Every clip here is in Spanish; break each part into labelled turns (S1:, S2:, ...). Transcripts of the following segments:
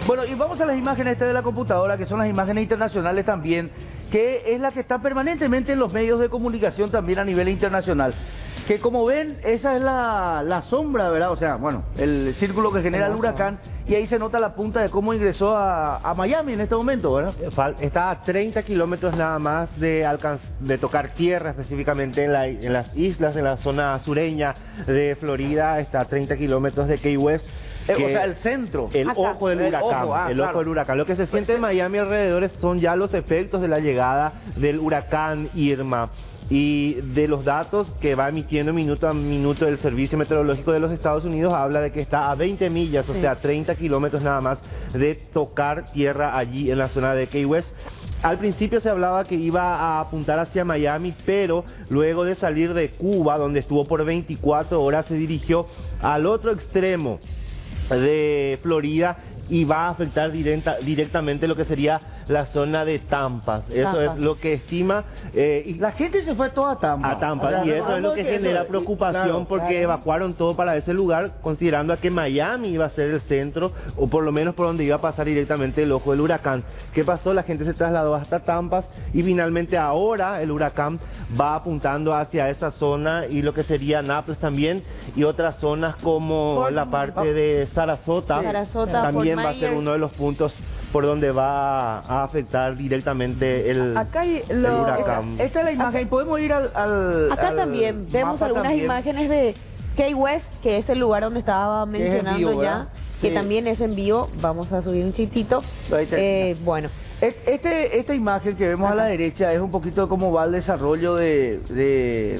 S1: Bueno, y vamos a las imágenes de la computadora, que son las imágenes internacionales también, que es la que está permanentemente en los medios de comunicación también a nivel internacional. Que como ven, esa es la sombra, ¿verdad? O sea, bueno, el círculo que genera el huracán, y ahí se nota la punta de cómo ingresó a Miami en este momento, ¿verdad?
S2: Está a 30 kilómetros nada más de tocar tierra, específicamente en las islas, en la zona sureña de Florida. Está a 30 kilómetros de Key West.
S1: O sea, el centro.
S2: El ojo del huracán,
S1: claro.
S2: ojo del huracán. Lo que se siente en Miami alrededor son ya los efectos de la llegada del huracán Irma y de los datos que va emitiendo minuto a minuto el Servicio Meteorológico de los Estados Unidos. Habla de que está a 20 millas, o sea, 30 kilómetros nada más de tocar tierra allí en la zona de Key West. Al principio se hablaba que iba a apuntar hacia Miami, pero luego de salir de Cuba, donde estuvo por 24 horas, se dirigió al otro extremo de Florida y va a afectar directamente lo que sería la zona de Tampa. Eso es lo que estima.
S1: Y la gente se fue toda a Tampa.
S2: A Tampa, y eso es lo que genera preocupación, porque evacuaron todo para ese lugar, considerando a que Miami iba a ser el centro, o por lo menos por donde iba a pasar directamente el ojo del huracán. ¿Qué pasó? La gente se trasladó hasta Tampa y finalmente ahora el huracán va apuntando hacia esa zona y lo que sería Nápoles también, y otras zonas como la parte de Sarasota también va a ser uno de los puntos por donde va a afectar directamente el huracán.
S1: Esta es la imagen, podemos ir
S3: acá también vemos algunas imágenes de Key West, que es el lugar donde estaba mencionando
S1: vivo,
S3: ya, que
S1: sí,
S3: también es en vivo. Vamos a subir un chitito. Bueno.
S1: Esta imagen que vemos a la derecha es un poquito de cómo va el desarrollo del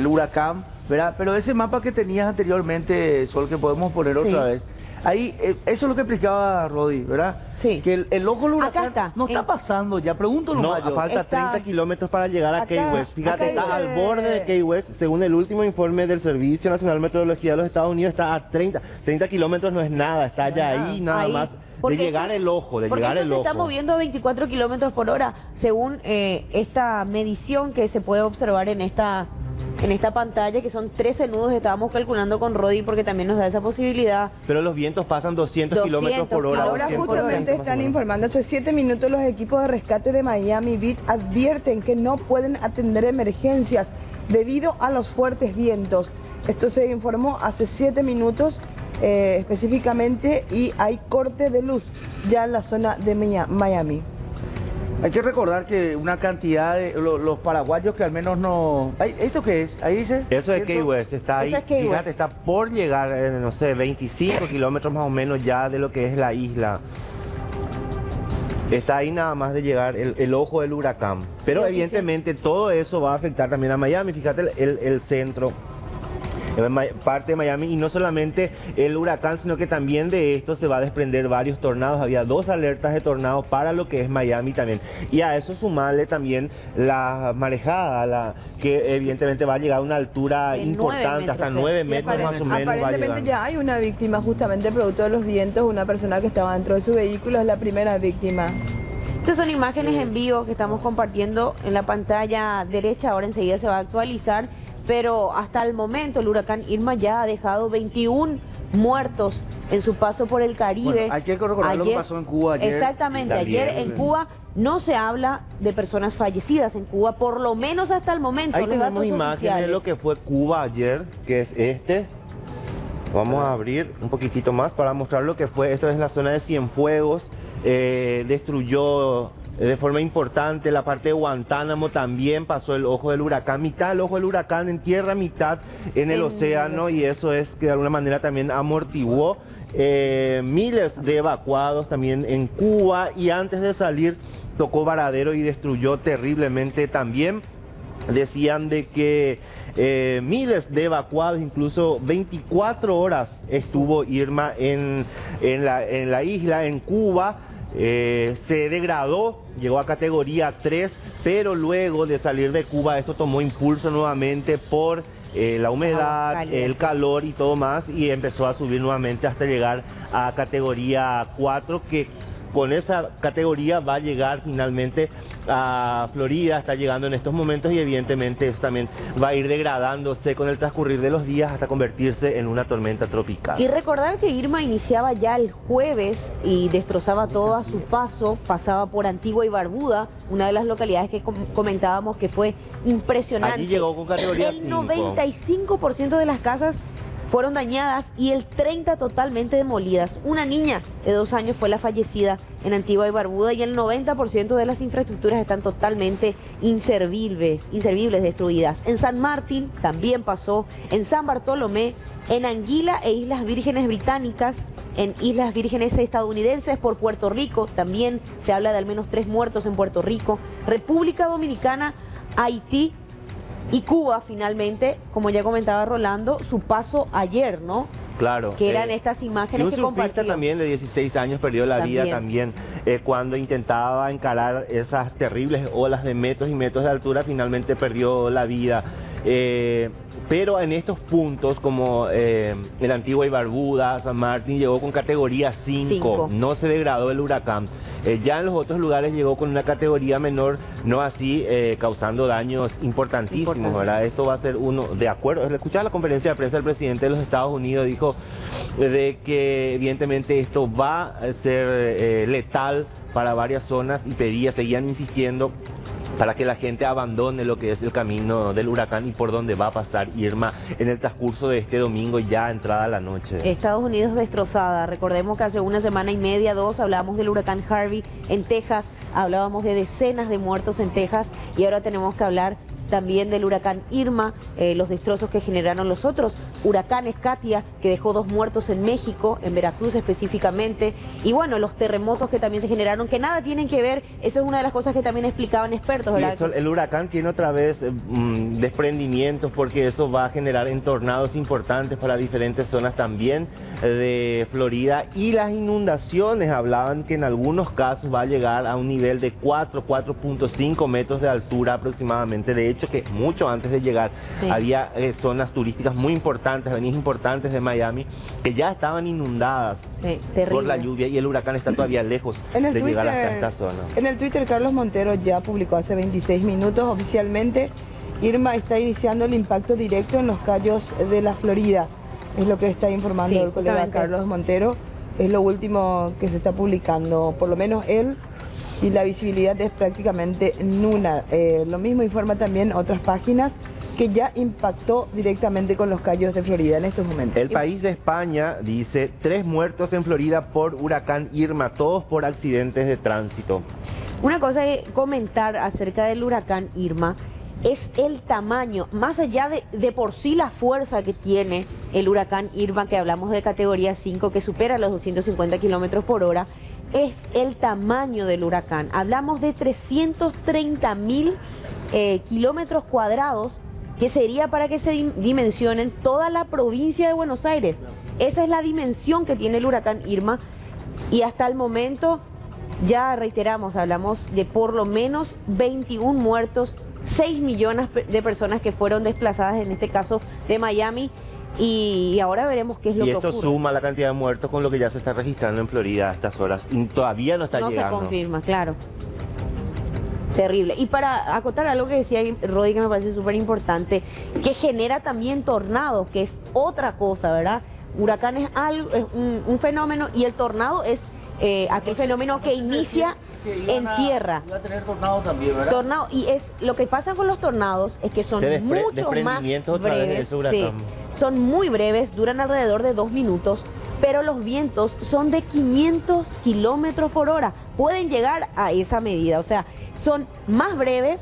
S1: huracán, ¿verdad? Pero ese mapa que tenías anteriormente, Sol, que podemos poner otra vez, ahí, eso es lo que explicaba Rodi, ¿verdad?
S3: Sí.
S1: Que el ojo del huracán no está pasando ya, pregunto nomás.
S2: No, falta 30 kilómetros para llegar a Key West. Fíjate, está al borde de Key West. Según el último informe del Servicio Nacional de Meteorología de los Estados Unidos, está a 30 kilómetros, no es nada, está ya ahí nada más. De llegar el ojo,
S3: se está moviendo a 24 kilómetros por hora, según esta medición que se puede observar en esta pantalla, que son 13 nudos. Estábamos calculando con Rodi porque también nos da esa posibilidad.
S2: Pero los vientos pasan 200 kilómetros por hora.
S4: Ahora justamente están informando, hace 7 minutos los equipos de rescate de Miami Beach advierten que no pueden atender emergencias debido a los fuertes vientos. Esto se informó hace 7 minutos específicamente, y hay corte de luz ya en la zona de Miami.
S1: Hay que recordar que una cantidad de los paraguayos que al menos no... ¿Esto qué es? Ahí dice...
S2: Eso es Key West, está ahí, fíjate, está por llegar, no sé, 25 kilómetros más o menos ya de lo que es la isla. Está ahí nada más de llegar el ojo del huracán. Pero evidentemente todo eso va a afectar también a Miami. Fíjate el centro, parte de Miami, y no solamente el huracán, sino que también de esto se va a desprender varios tornados. Había 2 alertas de tornados para lo que es Miami también, y a eso sumarle también la marejada, que evidentemente va a llegar a una altura importante, hasta 9 metros más o menos.
S4: Aparentemente ya hay una víctima justamente producto de los vientos, una persona que estaba dentro de su vehículo es la primera víctima.
S3: Estas son imágenes en vivo que estamos compartiendo en la pantalla derecha. Ahora enseguida se va a actualizar. Pero hasta el momento el huracán Irma ya ha dejado 21 muertos en su paso por el Caribe.
S1: Bueno, hay que recordar lo que pasó en Cuba ayer.
S3: Exactamente, ayer en Cuba no se habla de personas fallecidas en Cuba, por lo menos hasta el momento.
S2: Ahí tenemos imágenes de lo que fue Cuba ayer, que es Vamos a abrir un poquitito más para mostrar lo que fue. Esto es la zona de Cienfuegos. Destruyó de forma importante la parte de Guantánamo. También pasó el ojo del huracán, mitad el ojo del huracán en tierra, mitad en el océano, y eso es que de alguna manera también amortiguó miles de evacuados también en Cuba, y antes de salir tocó Varadero y destruyó terriblemente también. Decían de que miles de evacuados, incluso 24 horas estuvo Irma en la isla, en Cuba. Se degradó, llegó a categoría 3, pero luego de salir de Cuba esto tomó impulso nuevamente por la humedad, el calor y todo más, y empezó a subir nuevamente hasta llegar a categoría 4, que con esa categoría va a llegar finalmente a Florida, está llegando en estos momentos y evidentemente eso también va a ir degradándose con el transcurrir de los días hasta convertirse en una tormenta tropical.
S3: Y recordar que Irma iniciaba ya el jueves y destrozaba todo a su paso, pasaba por Antigua y Barbuda, una de las localidades que comentábamos que fue impresionante.
S2: Allí llegó con categoría
S3: El
S2: 5.
S3: 95% de las casas fueron dañadas y el 30% totalmente demolidas. Una niña de 2 años fue la fallecida en Antigua y Barbuda y el 90% de las infraestructuras están totalmente inservibles, destruidas. En San Martín también pasó, en San Bartolomé, en Anguila e Islas Vírgenes Británicas, en Islas Vírgenes estadounidenses, por Puerto Rico, también se habla de al menos 3 muertos en Puerto Rico, República Dominicana, Haití y Cuba finalmente, como ya comentaba Rolando, su paso ayer, ¿no?
S2: Claro.
S3: Que eran estas imágenes que
S2: un surfista
S3: compartió.
S2: también de 16 años perdió la vida también cuando intentaba encarar esas terribles olas de metros y metros de altura, finalmente perdió la vida. Pero en estos puntos como el Antigua y Barbuda, San Martín llegó con categoría 5, no se degradó el huracán. Ya en los otros lugares llegó con una categoría menor, no así causando daños importantísimos, ¿verdad? Esto va a ser uno, de acuerdo, escuchaba la conferencia de prensa del presidente de los Estados Unidos, dijo de que evidentemente esto va a ser letal para varias zonas y seguían insistiendo para que la gente abandone lo que es el camino del huracán y por donde va a pasar Irma en el transcurso de este domingo ya entrada la noche.
S3: Estados Unidos destrozada. Recordemos que hace 1 semana y media, 2, hablábamos del huracán Harvey en Texas, hablábamos de decenas de muertos en Texas y ahora tenemos que hablar también del huracán Irma, los destrozos que generaron los otros huracanes, Katia, que dejó 2 muertos en México, en Veracruz específicamente, y bueno, los terremotos que también se generaron, que nada tienen que ver, eso es una de las cosas que también explicaban expertos, ¿verdad?
S2: Y eso, el huracán tiene otra vez desprendimientos porque eso va a generar tornados importantes para diferentes zonas también de Florida, y las inundaciones hablaban que en algunos casos va a llegar a un nivel de 4.5 metros de altura aproximadamente. De hecho, que mucho antes de llegar había zonas turísticas muy importantes, avenidas importantes de Miami, que ya estaban inundadas por la lluvia y el huracán está todavía lejos de llegar hasta esta zona.
S4: En el Twitter, Carlos Montero ya publicó hace 26 minutos oficialmente, Irma está iniciando el impacto directo en los Cayos de la Florida. Es lo que está informando el colega Carlos Montero, es lo último que se está publicando, por lo menos él, y la visibilidad es prácticamente nula. Lo mismo informa también otras páginas que ya impactó directamente con los Cayos de Florida en estos momentos.
S2: El país de España dice 3 muertos en Florida por huracán Irma, todos por accidentes de tránsito.
S3: Una cosa que comentar acerca del huracán Irma es el tamaño, más allá de por sí la fuerza que tiene el huracán Irma, que hablamos de categoría 5, que supera los 250 kilómetros por hora, es el tamaño del huracán. Hablamos de 330.000 kilómetros cuadrados, que sería para que se dimensionen toda la provincia de Buenos Aires. Esa es la dimensión que tiene el huracán Irma, y hasta el momento, ya reiteramos, hablamos de por lo menos 21 muertos, 6 millones de personas que fueron desplazadas, en este caso de Miami, y ahora veremos qué es lo que ocurre.
S2: Y esto suma la cantidad de muertos con lo que ya se está registrando en Florida a estas horas, y todavía no está llegando.
S3: No se confirma, claro. Terrible. Y para acotar algo que decía Rodi, que me parece súper importante, que genera también tornados, que es otra cosa, ¿verdad? Huracán es un fenómeno, y el tornado es aquel fenómeno que inicia en tierra.
S1: Iba a tener tornado también, ¿verdad?
S3: Tornado, y lo que pasa con los tornados es que son mucho más breves. Son muy breves, duran alrededor de 2 minutos, pero los vientos son de 500 kilómetros por hora. Pueden llegar a esa medida, o sea, son más breves,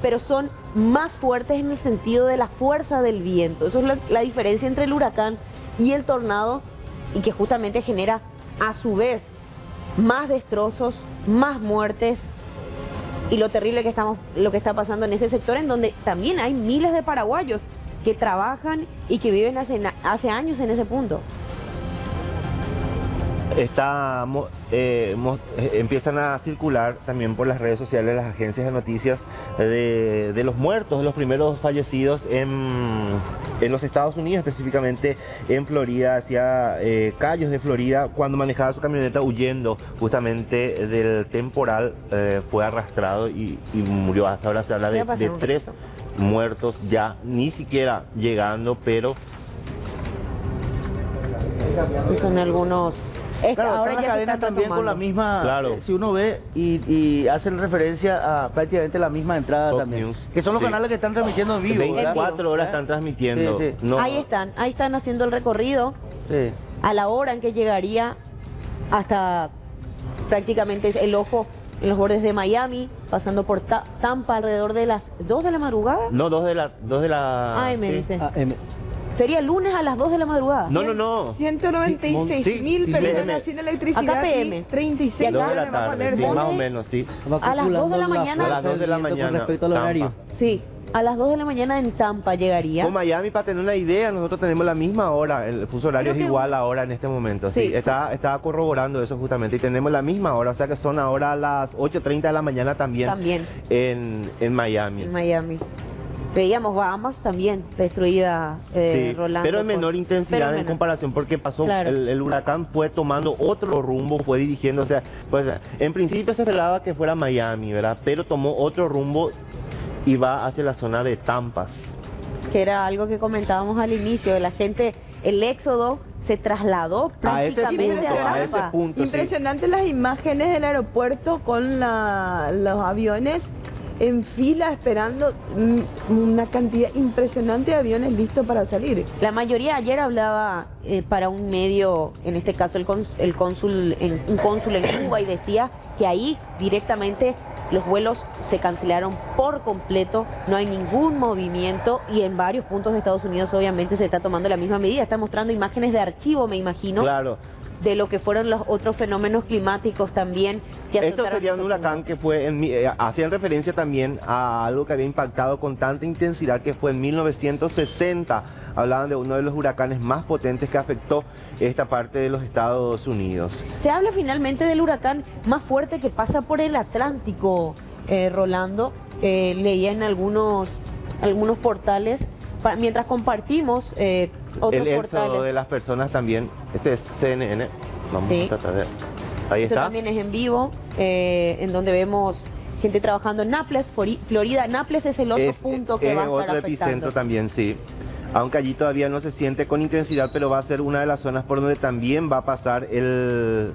S3: pero son más fuertes en el sentido de la fuerza del viento. Eso es la diferencia entre el huracán y el tornado, y que justamente genera a su vez más destrozos, más muertes, y lo terrible lo que está pasando en ese sector, en donde también hay miles de paraguayos que trabajan y que viven hace años en ese punto.
S2: Empiezan a circular también por las redes sociales las agencias de noticias de los muertos, de los primeros fallecidos en los Estados Unidos, específicamente en Florida, hacia Cayos de Florida, cuando manejaba su camioneta huyendo justamente del temporal, fue arrastrado y murió. Hasta ahora se habla de 3 muertos ya, ni siquiera llegando, pero...
S3: Son algunos...
S1: Claro,
S3: ahora
S1: están las
S3: ya se
S1: cadenas
S3: están
S1: también con la
S3: retomando.
S1: misma,
S2: Claro.
S1: si uno ve y hacen referencia a prácticamente la misma entrada
S2: Fox
S1: también,
S2: News.
S1: que son los
S2: Sí.
S1: canales que están transmitiendo en vivo.
S2: 24 horas están transmitiendo.
S1: Sí, sí.
S2: No,
S3: Ahí están haciendo el recorrido
S1: Sí.
S3: a la hora en que llegaría hasta prácticamente el ojo en los bordes de Miami, pasando por Tampa alrededor de las 2 de la madrugada.
S2: No, 2 de la...
S3: AM
S2: sí.
S3: dice. Sería el lunes a las 2 de la madrugada.
S2: No.
S4: 196.000
S2: Sí,
S4: personas
S2: sí.
S4: sin electricidad
S3: Acá PM.
S4: y 36
S3: Y acá
S2: 2 de la
S4: horas de
S2: tarde,
S4: poner
S2: sí,
S4: voz.
S2: más o menos, sí.
S3: A las 2 de la mañana.
S2: A las 2 de la mañana.
S5: Con respecto al horario.
S2: Tampa.
S3: Sí, a las 2 de la mañana en Tampa llegaría.
S2: Con Miami, para tener una idea, nosotros tenemos la misma hora, el fuso horario
S3: Creo
S2: es
S3: que-
S2: igual ahora en este momento, sí.
S3: Sí.
S2: Estaba corroborando eso justamente, y tenemos la misma hora, o sea que son ahora a las 8:30 de la mañana también,
S3: También.
S2: en Miami.
S3: En Miami. Veíamos Bahamas también destruida,
S2: Sí,
S3: Rolando.
S2: pero en menor intensidad
S3: pero
S2: en
S3: menor.
S2: comparación, porque pasó,
S3: Claro.
S2: el huracán fue tomando otro rumbo, fue dirigiendo, o sea, pues en principio se esperaba que fuera Miami, ¿verdad? Pero tomó otro rumbo y va hacia la zona de Tampa.
S3: Que era algo que comentábamos al inicio, de la gente, el éxodo se trasladó
S2: A ese
S3: prácticamente
S2: punto,
S3: a
S2: a ese
S3: Tampa.
S2: punto, sí.
S4: Impresionante las imágenes del aeropuerto con los aviones en fila esperando, una cantidad impresionante de aviones listos para salir.
S3: La mayoría ayer hablaba para un medio, en este caso un cónsul en Cuba, y decía que ahí directamente los vuelos se cancelaron por completo, no hay ningún movimiento, y en varios puntos de Estados Unidos obviamente se está tomando la misma medida. Está mostrando imágenes de archivo, me imagino,
S2: Claro.
S3: de lo que fueron los otros fenómenos climáticos también que
S2: Esto
S3: azotaron
S2: sería un
S3: esos
S2: huracán
S3: puntos.
S2: que fue, hacían referencia también a algo que había impactado con tanta intensidad, que fue en 1960. Hablaban de uno de los huracanes más potentes que afectó esta parte de los Estados Unidos.
S3: Se habla finalmente del huracán más fuerte que pasa por el Atlántico, Rolando. Leía en algunos portales, mientras compartimos otros
S2: El éxodo
S3: portales.
S2: de las personas también. Este es CNN. Vamos
S3: Sí.
S2: a tratar de... Ahí
S3: Esto
S2: está.
S3: también es en vivo, en donde vemos gente trabajando en Naples, Florida. Naples es el otro punto que
S2: es
S3: va a estar
S2: otro
S3: afectando.
S2: epicentro también, sí. Aunque allí todavía no se siente con intensidad, pero va a ser una de las zonas por donde también va a pasar el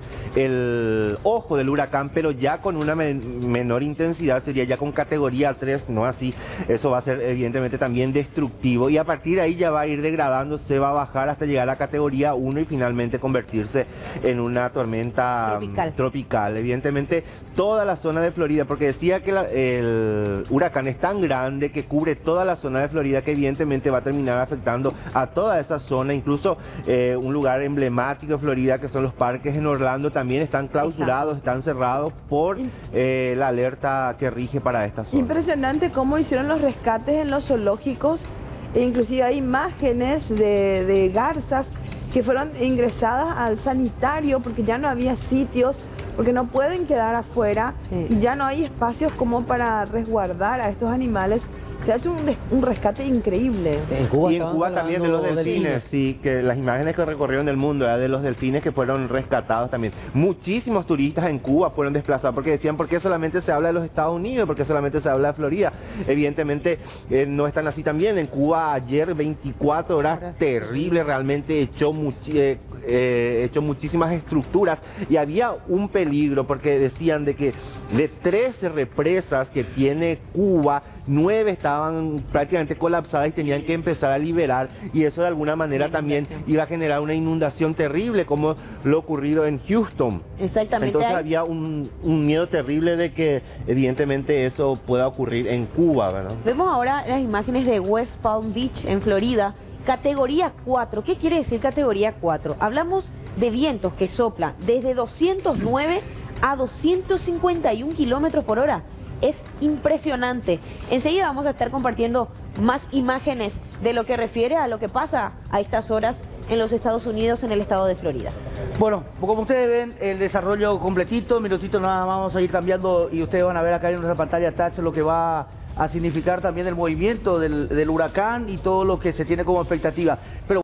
S2: ojo del huracán, pero ya con una menor intensidad, sería ya con categoría 3, no así. Eso va a ser evidentemente también destructivo, y a partir de ahí ya va a ir degradando, se va a bajar hasta llegar a categoría 1 y finalmente convertirse en una tormenta tropical. Evidentemente toda la zona de Florida, porque decía que el huracán es tan grande que cubre toda la zona de Florida, que evidentemente va a terminar afectando a toda esa zona. Incluso un lugar emblemático de Florida, que son los parques en Orlando, también están clausurados, están cerrados por la alerta que rige para esta zona.
S4: Impresionante cómo hicieron los rescates en los zoológicos, e inclusive hay imágenes de garzas que fueron ingresadas al sanitario porque ya no había sitios, porque no pueden quedar afuera, y ya no hay espacios como para resguardar a estos animales. Se ha hecho un rescate increíble.
S2: Y en Cuba también de los delfines, sí, que las imágenes que recorrieron el mundo, de los delfines que fueron rescatados también. Muchísimos turistas en Cuba fueron desplazados porque decían, ¿por qué solamente se habla de los Estados Unidos? ¿Por qué solamente se habla de Florida? Evidentemente no están así también. En Cuba ayer 24 horas terrible, realmente echó muchísimas estructuras, y había un peligro porque decían de que de 13 represas que tiene Cuba, 9 estaban prácticamente colapsadas y tenían que empezar a liberar, y eso de alguna manera también iba a generar una inundación terrible, como lo ocurrido en Houston.
S3: Exactamente.
S2: Entonces había un miedo terrible de que evidentemente eso pueda ocurrir en Cuba, ¿verdad?
S3: Vemos ahora las imágenes de West Palm Beach en Florida, categoría 4. ¿Qué quiere decir categoría 4? Hablamos de vientos que soplan desde 209 a 251 kilómetros por hora. Es impresionante. Enseguida vamos a estar compartiendo más imágenes de lo que refiere a lo que pasa a estas horas en los Estados Unidos, en el estado de Florida.
S1: Bueno, como ustedes ven, el desarrollo completito, minutito nada más vamos a ir cambiando y ustedes van a ver acá en nuestra pantalla touch lo que va a significar también el movimiento del huracán y todo lo que se tiene como expectativa. Pero